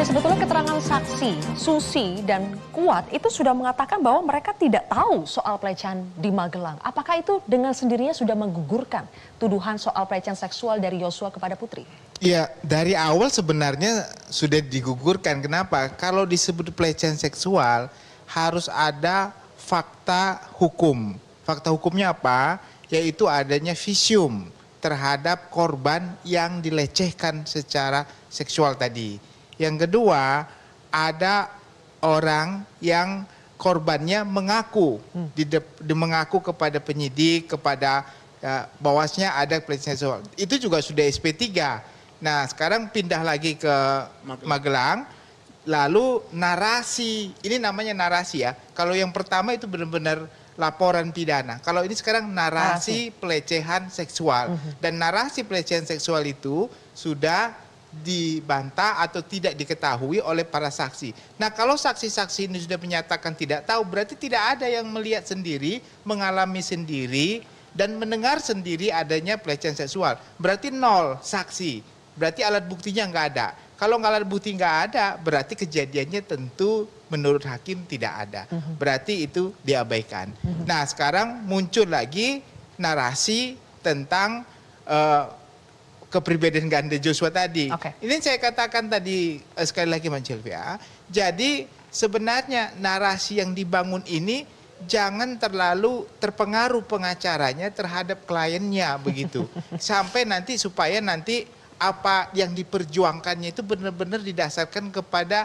sebetulnya keterangan saksi Susi dan Kuat itu sudah mengatakan bahwa mereka tidak tahu soal pelecehan di Magelang. Apakah itu dengan sendirinya sudah menggugurkan tuduhan soal pelecehan seksual dari Yosua kepada Putri? Ya, dari awal sebenarnya sudah digugurkan. Kenapa? Kalau disebut pelecehan seksual harus ada fakta hukum. Fakta hukumnya apa? Yaitu adanya visium terhadap korban yang dilecehkan secara seksual tadi. Yang kedua, ada orang yang korbannya mengaku, mengaku kepada penyidik, kepada bahwasanya ada pelecehan seksual. Itu juga sudah SP3. Nah, sekarang pindah lagi ke Magelang. Lalu narasi, ini namanya narasi ya. Kalau yang pertama itu benar-benar laporan pidana. Kalau ini sekarang narasi pelecehan seksual. Dan narasi pelecehan seksual itu sudah dibantah atau tidak diketahui oleh para saksi. Nah, kalau saksi-saksi ini sudah menyatakan tidak tahu, berarti tidak ada yang melihat sendiri, mengalami sendiri, dan mendengar sendiri adanya pelecehan seksual. Berarti nol saksi, berarti alat buktinya nggak ada. Kalau alat bukti nggak ada, berarti kejadiannya tentu menurut hakim tidak ada. Berarti itu diabaikan. Nah, sekarang muncul lagi narasi tentang kepribadian ganda Joshua tadi. Ini saya katakan tadi sekali lagi Mas Sylvia. Jadi sebenarnya narasi yang dibangun ini jangan terlalu terpengaruh pengacaranya terhadap kliennya begitu. Sampai nanti supaya nanti apa yang diperjuangkannya itu benar-benar didasarkan kepada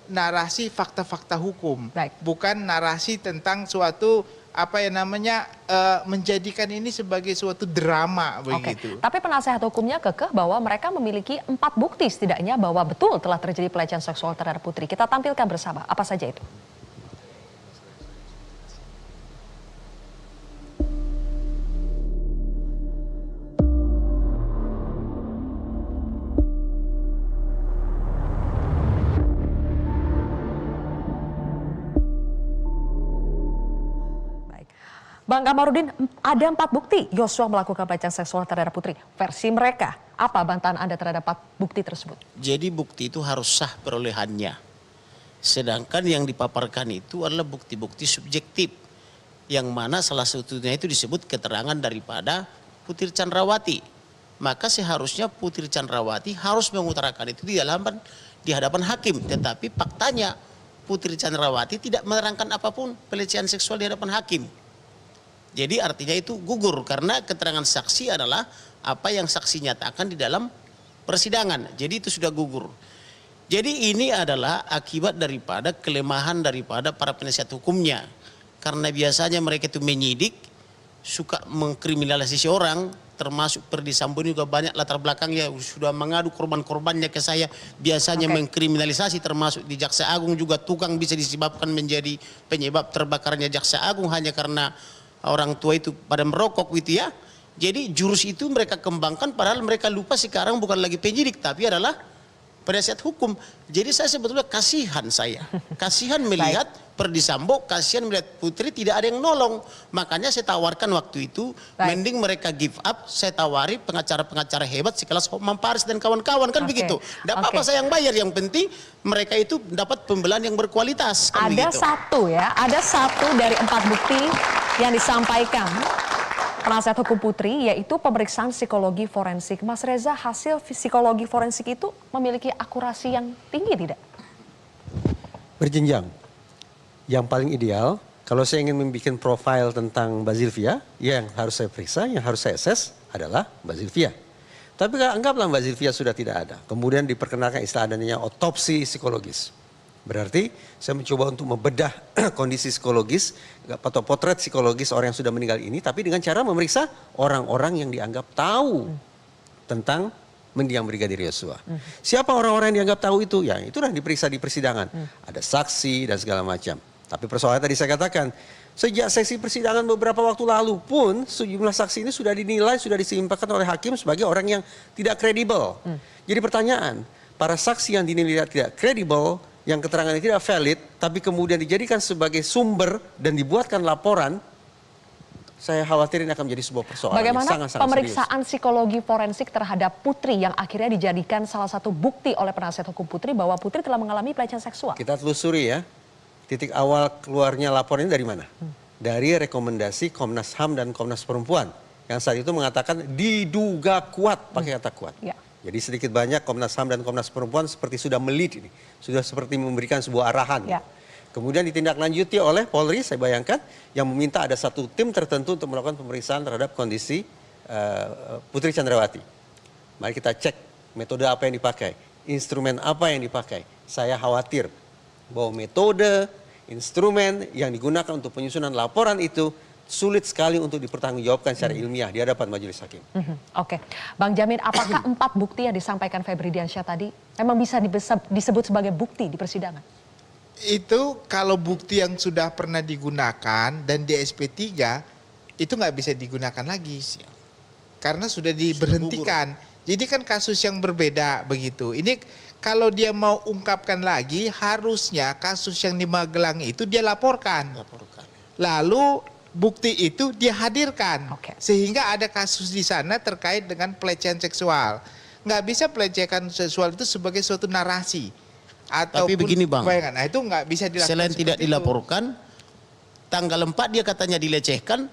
narasi fakta-fakta hukum. Bukan narasi tentang suatu apa yang namanya menjadikan ini sebagai suatu drama begitu. Tapi penasehat hukumnya kekeh bahwa mereka memiliki 4 bukti setidaknya bahwa betul telah terjadi pelecehan seksual terhadap Putri. Kita tampilkan bersama, apa saja itu? Bang Kamarudin, ada 4 bukti Yosua melakukan pelecehan seksual terhadap Putri. Versi mereka, apa bantahan Anda terhadap 4 bukti tersebut? Jadi bukti itu harus sah perolehannya. Sedangkan yang dipaparkan itu adalah bukti-bukti subjektif. Yang mana salah satunya itu disebut keterangan daripada Putri Chandrawati. Maka seharusnya Putri Chandrawati harus mengutarakan itu di hadapan hakim. Tetapi faktanya Putri Chandrawati tidak menerangkan apapun pelecehan seksual di hadapan hakim. Jadi artinya itu gugur karena keterangan saksi adalah apa yang saksi nyatakan di dalam persidangan. Jadi itu sudah gugur. Jadi ini adalah akibat daripada kelemahan daripada para penasihat hukumnya. Karena biasanya mereka itu menyidik, suka mengkriminalisasi orang, termasuk Perdi Sambo juga banyak latar belakangnya sudah mengadu korban-korbannya ke saya. Biasanya mengkriminalisasi termasuk di Jaksa Agung juga tukang bisa disebabkan menjadi penyebab terbakarnya Jaksa Agung hanya karena orang tua itu pada merokok gitu ya. Jadi jurus itu mereka kembangkan padahal mereka lupa sekarang bukan lagi penyidik tapi adalah penasihat hukum. Jadi saya sebetulnya kasihan saya. Kasihan melihat Perdi Sambo, kasihan melihat Putri tidak ada yang nolong. Makanya saya tawarkan waktu itu mending mereka give up, saya tawari pengacara-pengacara hebat sekelas Hotman Paris dan kawan-kawan kan begitu. Tidak apa-apa saya yang bayar, yang penting mereka itu dapat pembelaan yang berkualitas. Kan ada begitu. Ada satu dari 4 bukti yang disampaikan penasihat hukum Putri, yaitu pemeriksaan psikologi forensik. Mas Reza, hasil psikologi forensik itu memiliki akurasi yang tinggi tidak? Berjenjang. Yang paling ideal, kalau saya ingin membuat profil tentang Mbak Zilvia, yang harus saya periksa, yang harus saya assess adalah Mbak Zilvia. Tapi anggaplah Mbak Zilvia sudah tidak ada. Kemudian diperkenalkan istilah adanya otopsi psikologis. Berarti saya mencoba untuk membedah kondisi psikologis atau potret psikologis orang yang sudah meninggal ini, tapi dengan cara memeriksa orang-orang yang dianggap tahu tentang mendiang Brigadir Yosua. Siapa orang-orang yang dianggap tahu itu? Ya itu sudah diperiksa di persidangan. Ada saksi dan segala macam. Tapi persoalan tadi saya katakan, sejak sesi persidangan beberapa waktu lalu pun sejumlah saksi ini sudah dinilai, sudah disimpulkan oleh hakim sebagai orang yang tidak kredibel. Jadi pertanyaan, para saksi yang dinilai tidak kredibel, yang keterangannya tidak valid, tapi kemudian dijadikan sebagai sumber dan dibuatkan laporan saya khawatir ini akan menjadi sebuah persoalan Bagaimana yang sangat-sangat pemeriksaan psikologi forensik terhadap Putri yang akhirnya dijadikan salah satu bukti oleh penasihat hukum Putri bahwa Putri telah mengalami pelecehan seksual? Kita telusuri ya, titik awal keluarnya laporan ini dari mana? Dari rekomendasi Komnas HAM dan Komnas Perempuan yang saat itu mengatakan diduga kuat, pakai kata kuat. Ya. Jadi sedikit banyak Komnas HAM dan Komnas Perempuan seperti sudah melit ini, sudah seperti memberikan sebuah arahan. Ya. Kemudian ditindaklanjuti oleh Polri, saya bayangkan, yang meminta ada satu tim tertentu untuk melakukan pemeriksaan terhadap kondisi Putri Chandrawati. Mari kita cek metode apa yang dipakai, instrumen apa yang dipakai. Saya khawatir bahwa metode, instrumen yang digunakan untuk penyusunan laporan itu sulit sekali untuk dipertanggungjawabkan secara ilmiah di hadapan majelis hakim. Oke, Bang Jamin, apakah 4 bukti yang disampaikan Febri Diansyah tadi memang bisa disebut sebagai bukti di persidangan? Itu kalau bukti yang sudah pernah digunakan dan di SP3 itu nggak bisa digunakan lagi. Karena sudah diberhentikan. Jadi kan kasus yang berbeda begitu. Ini kalau dia mau ungkapkan lagi harusnya kasus yang di Magelang itu dia laporkan. Lalu bukti itu dia hadirkan. Oke. Sehingga ada kasus di sana terkait dengan pelecehan seksual. Nggak bisa pelecehan seksual itu sebagai suatu narasi. Tapi begini Bang, bayangan. Nah itu nggak bisa dilakukan. selain tidak seperti itu. dilaporkan, tanggal 4 dia katanya dilecehkan,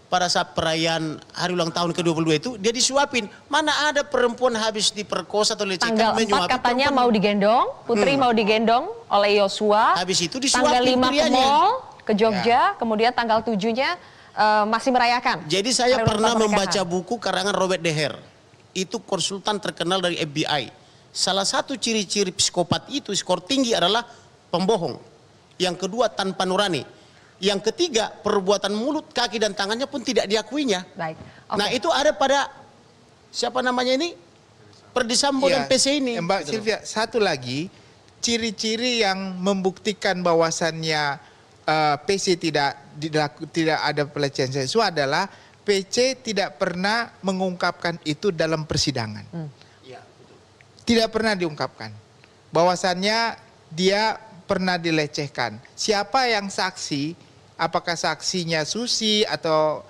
pada saat perayaan hari ulang tahun ke-22 itu dia disuapin. Mana ada perempuan habis diperkosa atau lecehkan Tanggal 4 menyuapi katanya perempuan. mau digendong, Putri mau digendong oleh Yosua. Habis itu disuapin Tanggal 5 ke prianya. mall, ke Jogja, kemudian tanggal 7-nya masih merayakan. Jadi saya hari ulang pernah tahun membaca pernikahan. buku karangan Robert De Heer. Itu konsultan terkenal dari FBI. Salah satu ciri-ciri psikopat itu skor tinggi adalah pembohong. Yang kedua tanpa nurani. Yang ketiga perbuatan mulut, kaki dan tangannya pun tidak diakuinya. Baik. Oke. Nah itu ada pada siapa namanya ini? Perdi Sambo dan Iya, PC ini. Mbak Gitu loh. Sylvia, satu lagi ciri-ciri yang membuktikan bahwasannya PC tidak ada pelecehan seksual adalah PC tidak pernah mengungkapkan itu dalam persidangan. Tidak pernah diungkapkan bahwasannya dia pernah dilecehkan. Siapa yang saksi, apakah saksinya Susi atau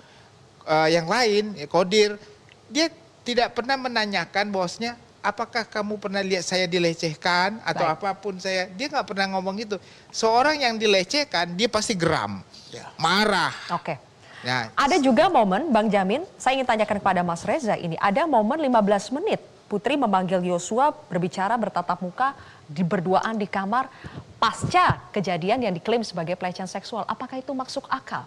yang lain, Kodir, dia tidak pernah menanyakan bahwasanya apakah kamu pernah lihat saya dilecehkan atau Baik. apapun dia nggak pernah ngomong gitu. Seorang yang dilecehkan dia pasti geram, marah. Oke. Nah, Ada juga momen, Bang Jamin, saya ingin tanyakan kepada Mas Reza ini. Ada momen 15 menit Putri memanggil Yosua berbicara bertatap muka berduaan di kamar pasca kejadian yang diklaim sebagai pelecehan seksual. Apakah itu masuk akal?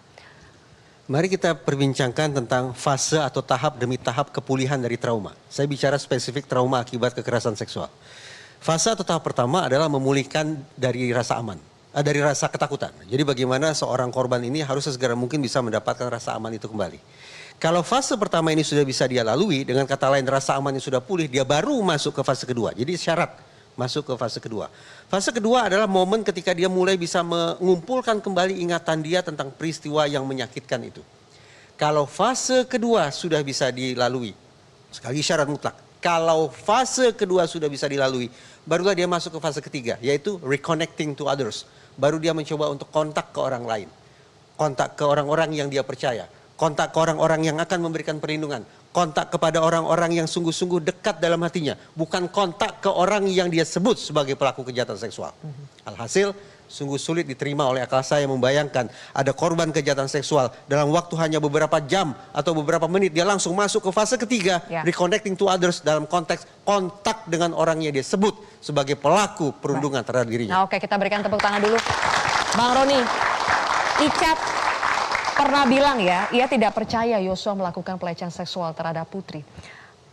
Mari kita perbincangkan tentang fase atau tahap demi tahap kepulihan dari trauma. Saya bicara spesifik trauma akibat kekerasan seksual. Fase atau tahap pertama adalah memulihkan dari rasa aman, dari rasa ketakutan. Jadi bagaimana seorang korban ini harus sesegera mungkin bisa mendapatkan rasa aman itu kembali. Kalau fase pertama ini sudah bisa dia lalui, dengan kata lain rasa amannya sudah pulih, dia baru masuk ke fase kedua. Jadi syarat masuk ke fase kedua. Fase kedua adalah momen ketika dia mulai bisa mengumpulkan kembali ingatan dia tentang peristiwa yang menyakitkan itu. Kalau fase kedua sudah bisa dilalui, sekali lagi syarat mutlak. Kalau fase kedua sudah bisa dilalui, barulah dia masuk ke fase ketiga, yaitu reconnecting to others. Baru dia mencoba untuk kontak ke orang lain. Kontak ke orang-orang yang dia percaya. Kontak ke orang-orang yang akan memberikan perlindungan. Kontak kepada orang-orang yang sungguh-sungguh dekat dalam hatinya. Bukan kontak ke orang yang dia sebut sebagai pelaku kejahatan seksual. Alhasil, sungguh sulit diterima oleh akal saya membayangkan ada korban kejahatan seksual dalam waktu hanya beberapa jam atau beberapa menit dia langsung masuk ke fase ketiga, Ya. reconnecting to others dalam konteks kontak dengan orang yang dia sebut sebagai pelaku perundungan terhadap dirinya. Nah, oke, kita berikan tepuk tangan dulu. Bang Roni, Icat pernah bilang ya, ia tidak percaya Yosua melakukan pelecehan seksual terhadap Putri.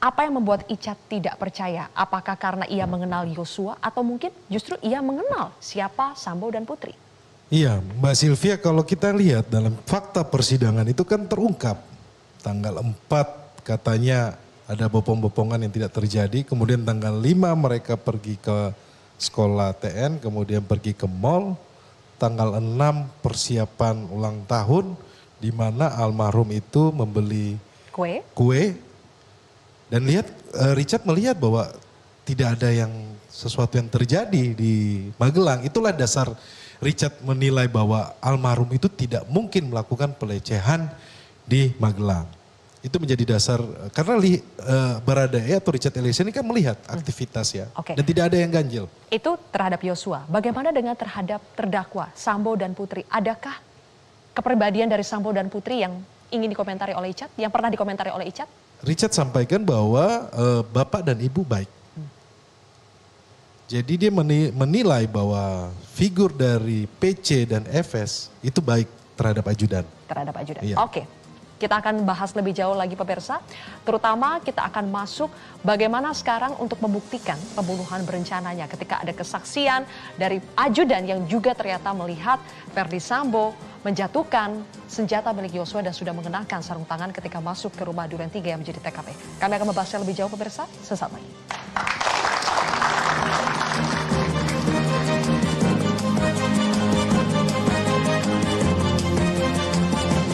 Apa yang membuat Icat tidak percaya? Apakah karena ia mengenal Yosua atau mungkin justru ia mengenal siapa Sambo dan Putri? Iya, Mbak Sylvia, kalau kita lihat dalam fakta persidangan itu kan terungkap. Tanggal 4 katanya ada bopong-bopongan yang tidak terjadi. Kemudian tanggal 5 mereka pergi ke sekolah TN, kemudian pergi ke mall. Tanggal 6 persiapan ulang tahun, di mana almarhum itu membeli kue. Dan Richard melihat bahwa tidak ada sesuatu yang terjadi di Magelang. Itulah dasar Richard menilai bahwa almarhum itu tidak mungkin melakukan pelecehan di Magelang. Itu menjadi dasar, karena Baradae atau Richard Eliezer ini kan melihat aktivitas ya. Oke. Dan tidak ada yang ganjil. Itu terhadap Yosua. Bagaimana dengan terhadap terdakwa Sambo dan Putri? Adakah kepribadian dari Sambo dan Putri yang ingin dikomentari oleh Icat? Yang pernah dikomentari oleh Icat? Richard sampaikan bahwa bapak dan ibu baik. Jadi dia menilai bahwa figur dari PC dan FS itu baik terhadap ajudan. Terhadap ajudan. Iya. Oke. Kita akan bahas lebih jauh lagi pemirsa. Terutama kita akan masuk bagaimana sekarang untuk membuktikan pembunuhan berencananya. Ketika ada kesaksian dari ajudan yang juga ternyata melihat Verdi Sambo menjatuhkan senjata milik Yosua dan sudah mengenakan sarung tangan ketika masuk ke rumah Duren 3 yang menjadi TKP. Kami akan membahasnya lebih jauh pemirsa sesaat lagi.